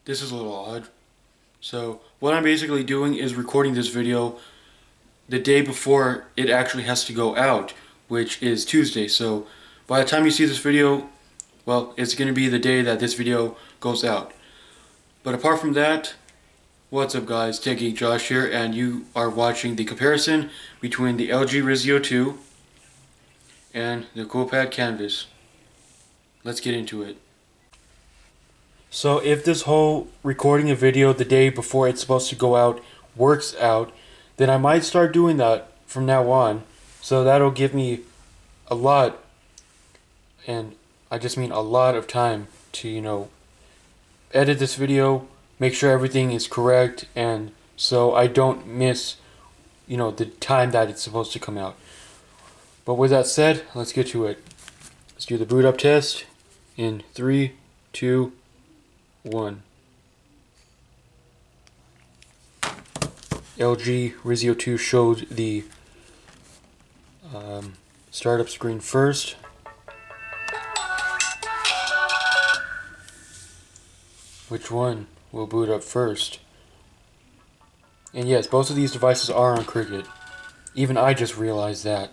This is a little odd. So what I'm basically doing is recording this video the day before it actually has to go out, which is Tuesday. So by the time you see this video, well, it's going to be the day that this video goes out. But apart from that, what's up guys, Tech Geek Josh here, and you are watching the comparison between the LG Risio 2 and the Coolpad canvas. Let's get into it. So if this whole recording a video the day before it's supposed to go out works out, then I might start doing that from now on. So that'll give me a lot, and I just mean a lot of time to, edit this video, make sure everything is correct, and so I don't miss, the time that it's supposed to come out. But with that said, let's get to it. Let's do the boot up test in 3, 2, 1. LG Risio 2 showed the startup screen first. Which one will boot up first? And yes, both of these devices are on Cricket. Even I just realized that.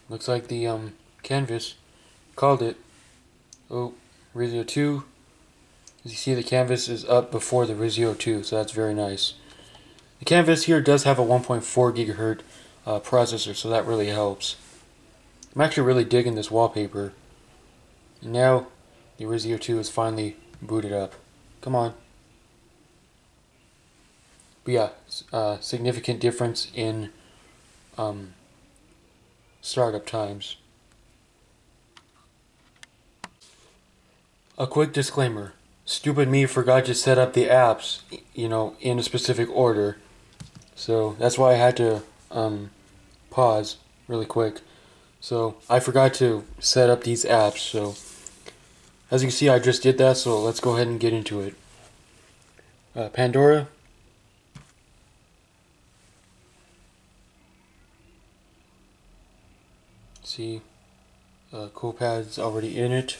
Looks like the canvas called it. Oh, Risio 2. As you see, the canvas is up before the Risio 2, so that's very nice. The canvas here does have a 1.4 gigahertz processor, so that really helps. I'm actually really digging this wallpaper. And now the Risio 2 is finally booted up. Come on. But yeah, significant difference in startup times. A quick disclaimer. Stupid me forgot to set up the apps, in a specific order. So that's why I had to pause really quick. So I forgot to set up these apps. So as you can see, I just did that. So let's go ahead and get into it. Pandora. See, Coolpad's already in it.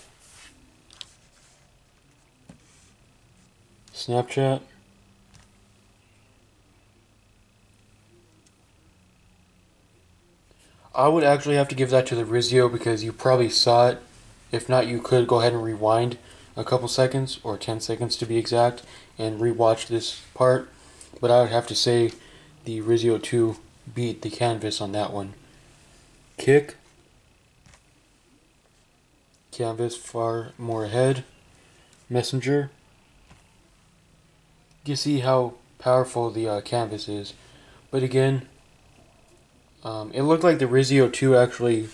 Snapchat. I would actually have to give that to the Risio because you probably saw it. If not, you could go ahead and rewind a couple seconds, or 10 seconds to be exact, and rewatch this part. But I would have to say the Risio 2 beat the canvas on that one. Kick. Canvas far more ahead. Messenger. You see how powerful the canvas is. But again, it looked like the Risio 2 actually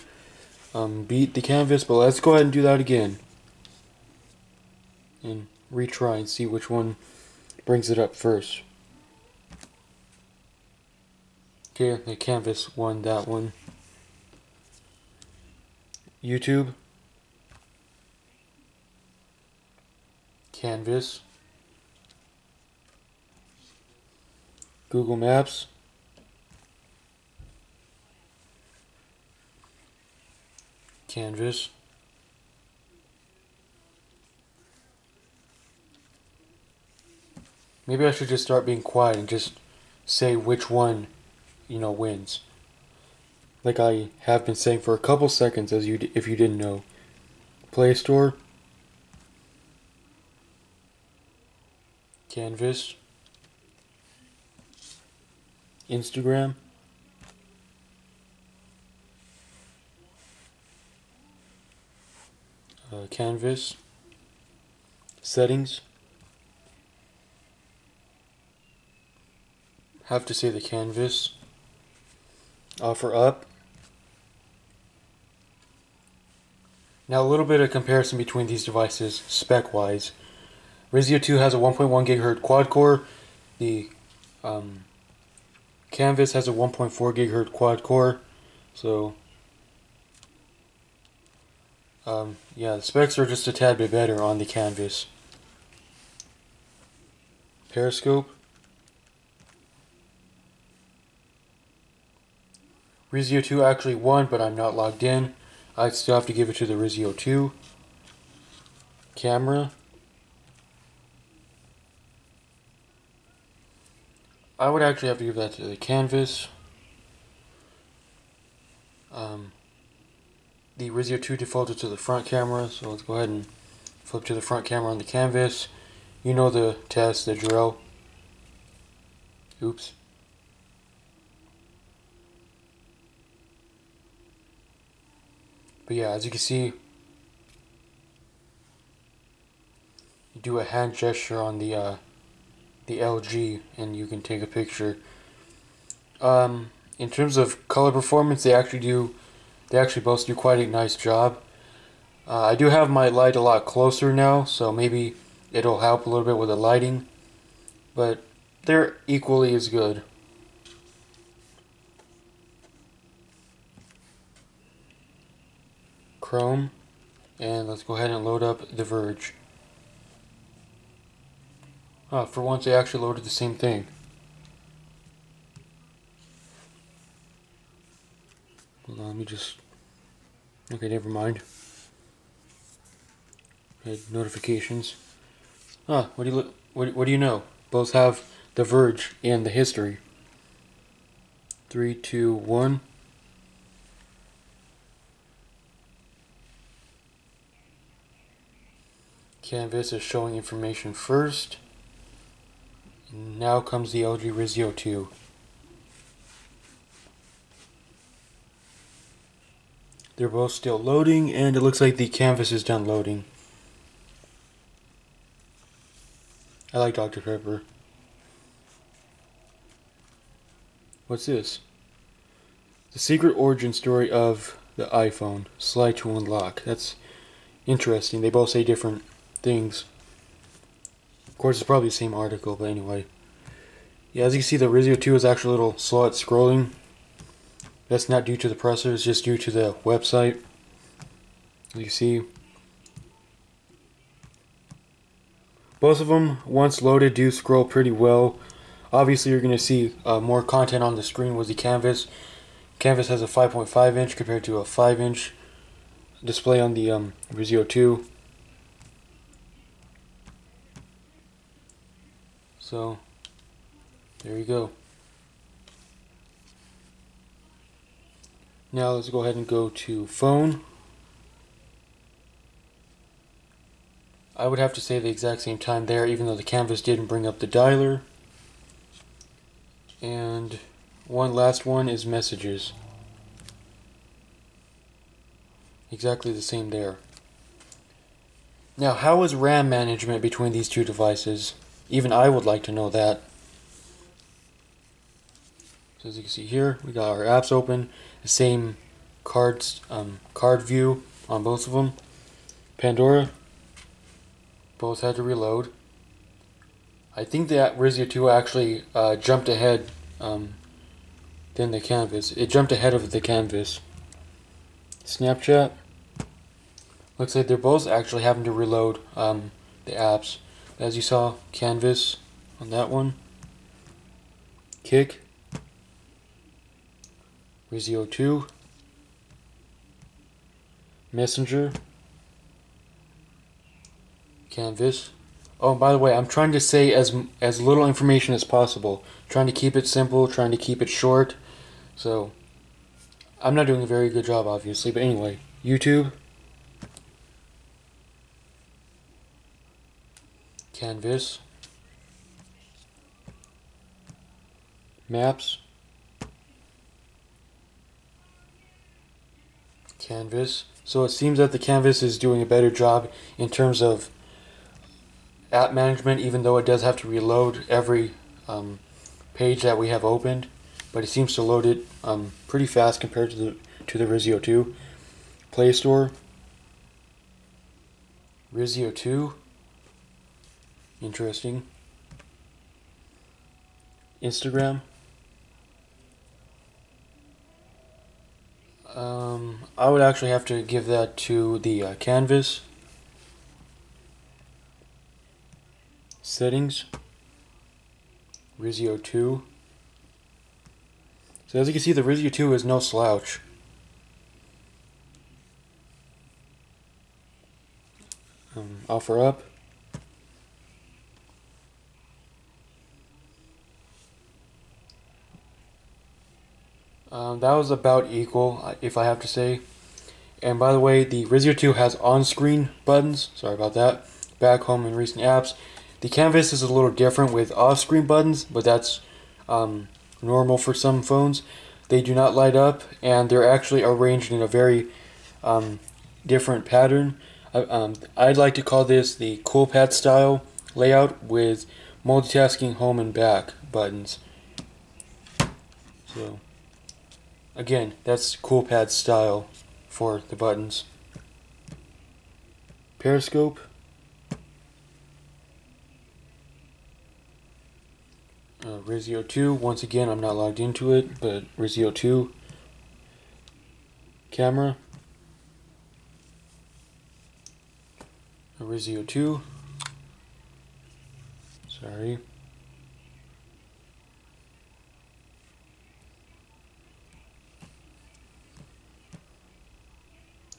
beat the canvas, but let's go ahead and do that again. And retry and see which one brings it up first. Okay, the canvas won that one. YouTube. Canvas. Google Maps. Canvas. Maybe I should just start being quiet and just say which one, wins. Like I have been saying for a couple seconds, if you didn't know. Play Store. Canvas. Instagram. Canvas. Settings. Have to say the canvas. Offer up. Now a little bit of comparison between these devices spec wise. Risio 2 has a 1.1 gigahertz quad core. The canvas has a 1.4 gigahertz quad core. So yeah, the specs are just a tad bit better on the canvas. Periscope. Risio 2 actually won, but I'm not logged in. I still have to give it to the Risio 2. camera. I would actually have to give that to the canvas. The Risio 2 defaulted to the front camera, so let's go ahead and flip to the front camera on the canvas. You know the test, the drill. Oops. But yeah, as you can see, you do a hand gesture on the LG and you can take a picture. In terms of color performance, they actually both do quite a nice job. I do have my light a lot closer now, so maybe it'll help a little bit with the lighting, but they're equally as good. Chrome, and let's go ahead and load up the Verge. For once they actually loaded the same thing. Hold on, let me just... Okay, never mind. Okay, notifications. What do you know? Both have the Verge and the history. 3, 2, 1. Canvas is showing information first. Now comes the LG Risio 2. They're both still loading, and it looks like the canvas is done loading. I like Dr. Pepper. What's this? The secret origin story of the iPhone. Slide to unlock. That's interesting. They both say different things. Of course, it's probably the same article, but anyway. Yeah, as you can see, the Risio 2 is actually a little slow at scrolling. That's not due to the processor, it's just due to the website. As you see, both of them, once loaded, do scroll pretty well. Obviously, you're going to see more content on the screen with the Canvas. Canvas has a 5.5 inch compared to a 5 inch display on the Risio 2. So, there you go. Now let's go ahead and go to phone. I would have to say the exact same time there, even though the canvas didn't bring up the dialer. And one last one is messages. Exactly the same there. Now, how is RAM management between these two devices? Even I would like to know that. So as you can see here, we got our apps open. The same card view on both of them. Pandora. Both had to reload. I think that Risio 2 actually jumped ahead than the canvas. It jumped ahead of the canvas. Snapchat. Looks like they're both actually having to reload the apps. As you saw, canvas on that one. Kick. Risio 2. Messenger. Canvas. Oh, by the way, I'm trying to say as little information as possible. Trying to keep it simple, trying to keep it short. So, I'm not doing a very good job, obviously, but anyway. YouTube. Canvas. Maps. Canvas. So it seems that the canvas is doing a better job in terms of app management, even though it does have to reload every page that we have opened, but it seems to load it pretty fast compared to the Risio 2. Play Store. Risio 2. Interesting. Instagram. I would actually have to give that to the canvas. Settings. Risio 2. So as you can see, the Risio 2 is no slouch. offer up. That was about equal, if I have to say. And by the way, the Risio 2 has on-screen buttons. Sorry about that. Back, home, and recent apps. The Canvas is a little different with off-screen buttons, but that's normal for some phones. They do not light up, and they're actually arranged in a very different pattern. I'd like to call this the Coolpad style layout with multitasking home and back buttons. So, again, that's Coolpad style for the buttons. Periscope. Risio 2, once again I'm not logged into it, but Risio 2. Camera. Risio 2. Sorry.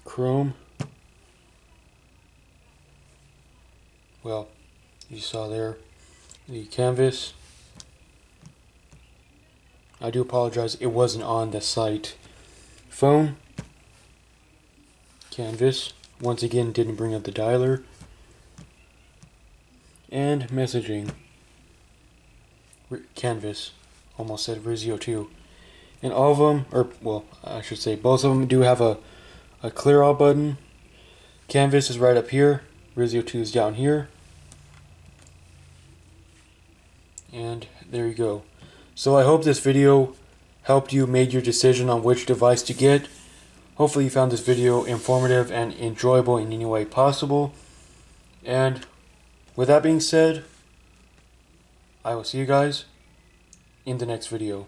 Chrome. Well, you saw there the Canvas. I do apologize, it wasn't on the site. Phone. Canvas. Once again, didn't bring up the dialer. And messaging. Canvas. Almost said Risio 2. And all of them, or well, I should say both of them do have a clear all button. Canvas is right up here. Risio 2 is down here. And there you go. So I hope this video helped you make your decision on which device to get. Hopefully you found this video informative and enjoyable in any way possible. And with that being said, I will see you guys in the next video.